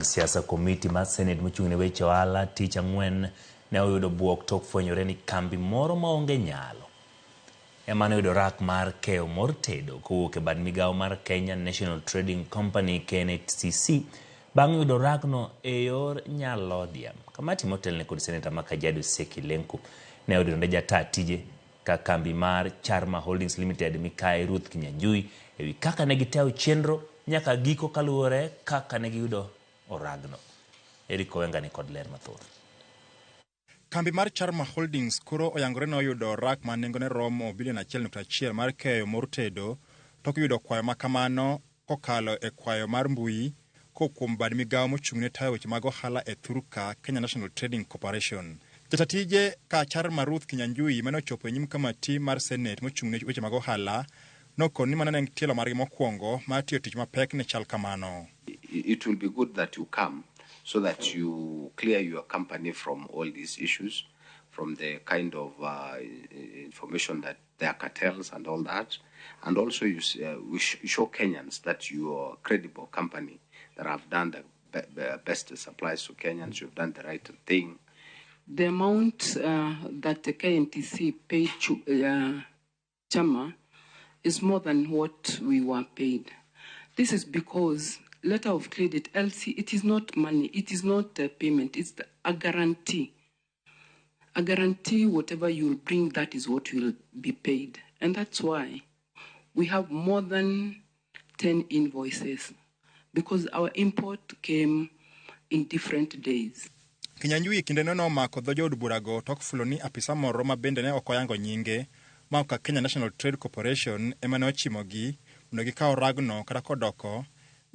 Siasa Komiti mar senet mochung'ne weche ohala tich ang'wen ne oyudo buok tok fwenyore ni kambi moro maonge nyalo ema ne oyudo orak mar keyo mor tedo kowuok e bad migawo mar Kenya National Trading Company KNTCC bang' yudo orakno e yor nyalodiam. Komiti motelne kod seneta ma Kajiado Lenku ne odonde jata tije ka kambi mar Charma Holdings Limited mikae Ruth Kinyanjui ewi kaka ne giteo chenro nyaka giko kaluwore kaka ne giyudo oragno. Eric Owenga ni kod ler mathoth. Kambi mar Charma Holdings koro oyangore no oyudo orak ma nengone romo bilion 1.1 mar keyo mor tedo tok yudo kwayo makamano kokalo e kwayo mar mbui kuom bad migawo mochung'ne tayo weche mag ohala e Thurka Kenya National Trading Corporation. Jatatije ka Charma Ruth Kinyanjui mane ochopo e nyim kamati mar senet mochung'ne weche mag ohala nokoni mana ne tielo margi mokwongo ma tiyo tich mapek ne chal kamano. It will be good that you come so that you clear your company from all these issues, from the kind of information that there are cartels and all that. And also you show Kenyans that you are a credible company that have done the best supplies to Kenyans. You've done the right thing. The amount that the KNTC paid to Chama is more than what we were paid. This is because letter of credit, LC, it is not money, it is not a payment, it's a guarantee. A guarantee, whatever you'll bring, that is what will be paid. And that's why we have more than 10 invoices, because our import came in different days. Kinyanjui kinde no mako dho jood burago tok fulo ni apisa moro ma bende ne okoyango nyinge ma ka Kenya National Trade Corporation ema ne ochimogi mondo gikaw ragno kata kodoko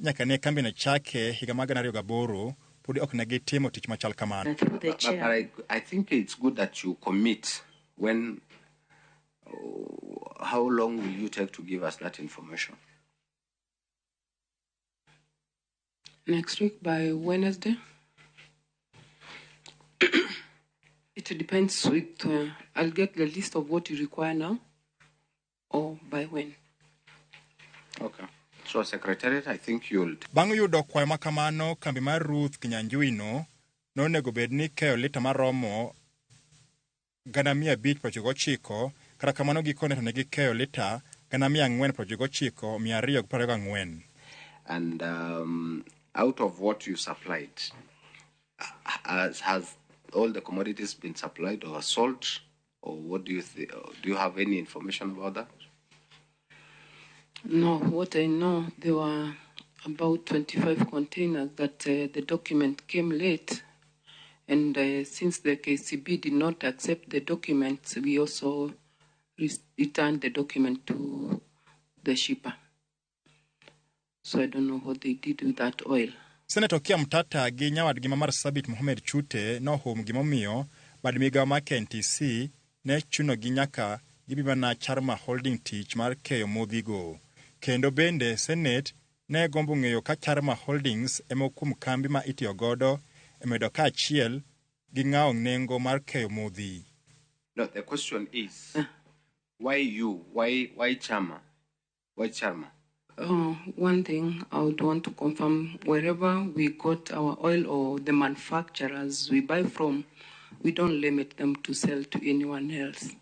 nyaka ne kambi na chake higa mag 2008 podi ok ne gitimo tich machal kamano. But I think it's good that you commit. When how long will you take to give us that information? Next week by Wednesday. It depends with I'll get the list of what you require now or by when. Okay. So Secretariat, I think you'll... Bang' yudo kwayo makamano, kambi mar Ruth Kinyanjui no nego bed ni keyo lita maromo 599 kata kamano gikone to ne gikeyo lita 499,224. And out of what you supplied, has all the commodities been supplied or sold? Or what do you think? Do you have any information about that? No, what I know, there were about 25 containers that the document came late. And since the KCB did not accept the documents, we also returned the document to the shipper. So I don't know what they did with that oil. Senator Kia Mtata gi nyawadgi ma Marsabit Mohamed Chute nohum gimomiyo bad migawo ma KNTC ne chuno gi nyaka gibimana Charma Holding tich mar keyo modhigo. Kendo bende Senate ne gombo ng'eyo ka Charma Holdings emo kuom kambi ma itiyo godo emedo ka achiel gi ng'awo nengo mar keyo modhi. No, the question is, why you? Why Charma? Why Charma? One thing I would want to confirm, wherever we got our oil or the manufacturers we buy from, we don't limit them to sell to anyone else.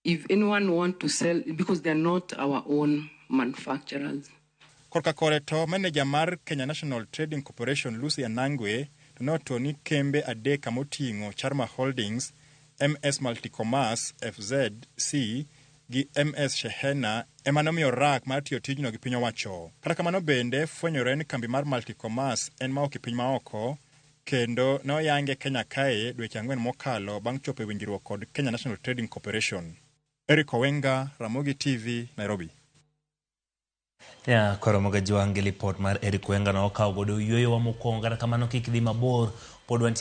If anyone want to sell, because they're not our own manufacturers. Korka koreto, manager mar Kenya National Trading Corporation Lucy Anangwe noto ni kembe adeka motingo Charma Holdings, MS Multicommerce, FZC, gi MS Shehena emanomiyo orak mar tiyo tijno gi piny owacho. Kata kamano bende fwenyore ni kambi mar Multicommerce en ma ok piny maoko kendo ne oyange Kenya kae dweche 4 mokalo bang' chopo winjruok kod Kenya National Trading Corporation. Eric Owenga, Ramogi TV, Nairobi. Koromoga jwangi report mar Eric Owenga no okaw godo yweyo wa mokwongo kata kamano kik dhi mabor pod wantie